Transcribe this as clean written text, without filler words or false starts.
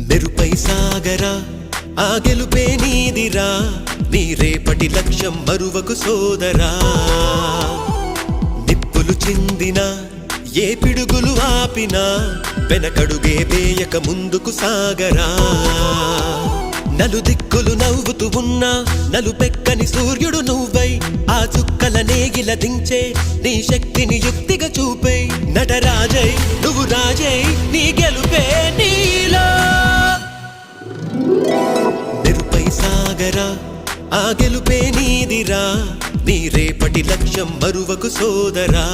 మెరుపై సాగరా ఆ గెలుపే నీదిరా నీ రేపటి లక్ష్యం మరువకు సోదరా నిప్పులు చిందినా ఏ పిడుగులు ఆపినా వెనకడుగే వేయక ముందుకు సాగరా నలుదిక్కులు నవ్వుతూ ఉన్నా నలుపెక్కని సూర్యుడు నువ్వై ఆ చుక్కల నేగిల దించే నీ శక్తిని యుక్తిగా చూపై నటరాజై నువ్వు రాజై నీ గెలుపే నీలో మెరుపై సాగరా ఆ గెలుపే నీదిరా నీ రేపటి లక్ష్యం మరువకు సోదరా